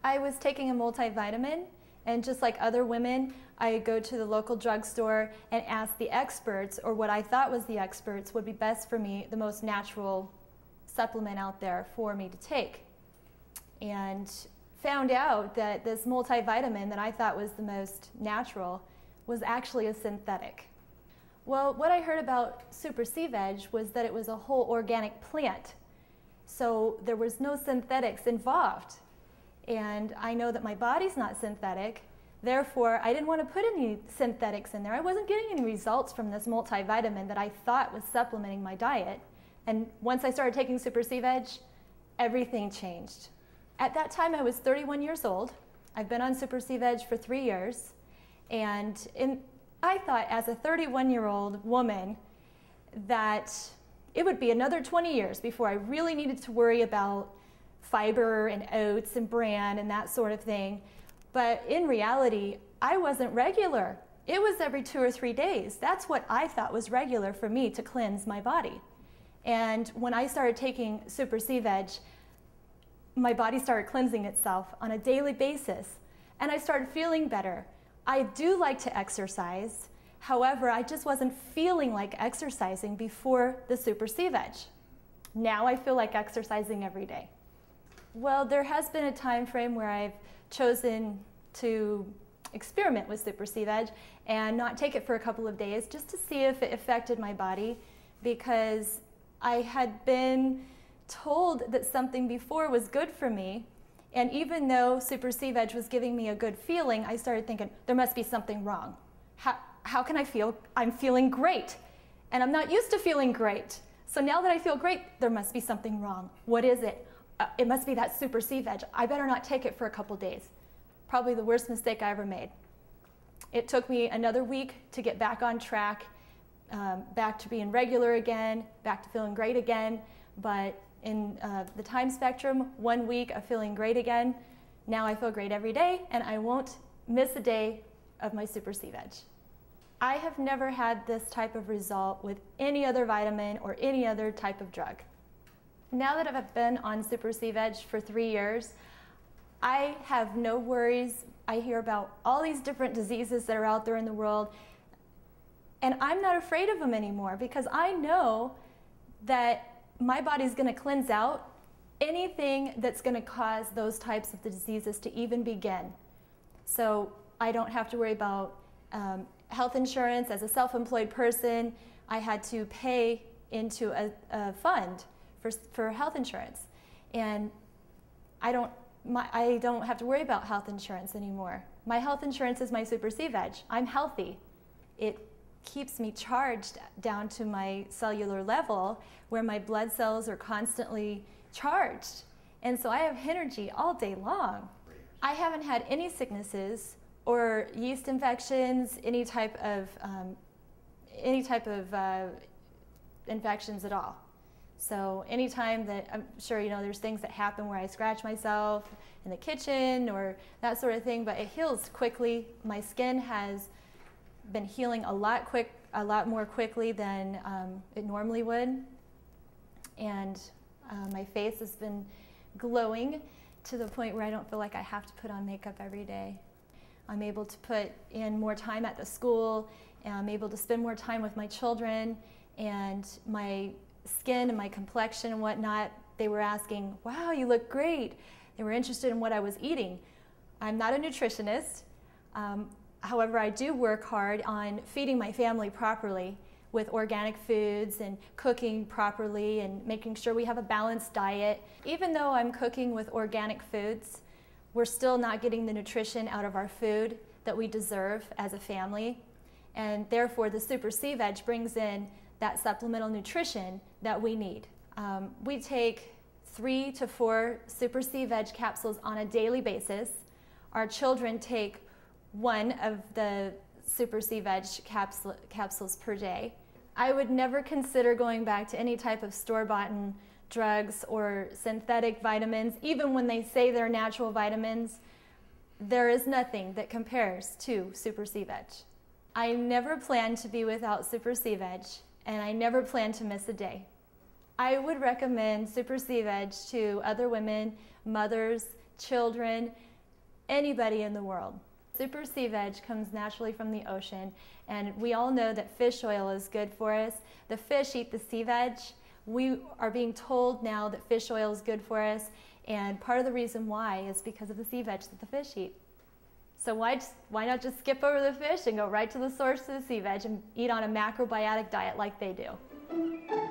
I was taking a multivitamin, and just like other women, I go to the local drugstore and ask the experts, or what I thought was the experts, would be best for me, the most natural supplement out there for me to take. And found out that this multivitamin that I thought was the most natural was actually a synthetic. Well, what I heard about Super Sea Veg was that it was a whole organic plant. So there was no synthetics involved. And I know that my body's not synthetic, therefore I didn't want to put any synthetics in there. I wasn't getting any results from this multivitamin that I thought was supplementing my diet. And once I started taking Super Sea Veg, everything changed. At that time I was 31 years old. I've been on Super Sea Veg for 3 years. And I thought as a 31-year-old woman that it would be another 20 years before I really needed to worry about fiber and oats and bran and that sort of thing. But in reality, I wasn't regular. It was every 2 or 3 days. That's what I thought was regular for me to cleanse my body. And when I started taking Super Sea Veg, my body started cleansing itself on a daily basis. And I started feeling better. I do like to exercise. However, I just wasn't feeling like exercising before the Super Sea Veg. Now I feel like exercising every day. Well, there has been a time frame where I've chosen to experiment with Super Sea Veg and not take it for a couple of days just to see if it affected my body, because I had been told that something before was good for me, and even though Super Sea Veg was giving me a good feeling, I started thinking there must be something wrong. How can I feel? I'm feeling great, and I'm not used to feeling great. So now that I feel great, there must be something wrong. What is it? It must be that Super Sea Veg. I better not take it for a couple days. Probably the worst mistake I ever made. It took me another week to get back on track, back to being regular again, back to feeling great again. But in the time spectrum, 1 week of feeling great again. Now I feel great every day, and I won't miss a day of my Super Sea Veg. I have never had this type of result with any other vitamin or any other type of drug. Now that I've been on Super Sea Veg for 3 years, I have no worries. I hear about all these different diseases that are out there in the world, and I'm not afraid of them anymore because I know that my body's going to cleanse out anything that's going to cause those types of diseases to even begin. So I don't have to worry about health insurance. As a self-employed person, I had to pay into a fund for health insurance, and I don't have to worry about health insurance anymore. My health insurance is my Super Sea Veg. I'm healthy. It keeps me charged down to my cellular level where my blood cells are constantly charged, and so I have energy all day long. I haven't had any sicknesses or yeast infections, any type of infections at all. So anytime that, I'm sure you know there's things that happen where I scratch myself in the kitchen or that sort of thing, but it heals quickly. My skin has been healing a lot more quickly than it normally would, and my face has been glowing to the point where I don't feel like I have to put on makeup every day. I'm able to put in more time at the school, and I'm able to spend more time with my children, and my skin and my complexion and whatnot, they were asking, wow, you look great. They were interested in what I was eating. I'm not a nutritionist. However, I do work hard on feeding my family properly with organic foods and cooking properly and making sure we have a balanced diet. Even though I'm cooking with organic foods, we're still not getting the nutrition out of our food that we deserve as a family. And therefore, the Super Sea Veg brings in that supplemental nutrition that we need. We take 3 to 4 Super Sea Veg capsules on a daily basis. Our children take 1 of the Super Sea Veg capsules per day. I would never consider going back to any type of store-bought drugs or synthetic vitamins. Even when they say they're natural vitamins, there is nothing that compares to Super Sea Veg. I never plan to be without Super Sea Veg, and I never plan to miss a day. I would recommend Super Sea Veg to other women, mothers, children, anybody in the world. Super sea veg comes naturally from the ocean, and we all know that fish oil is good for us. The fish eat the sea veg. We are being told now that fish oil is good for us, and part of the reason why is because of the sea veg that the fish eat. So why not just skip over the fish and go right to the source of the sea veg and eat on a macrobiotic diet like they do?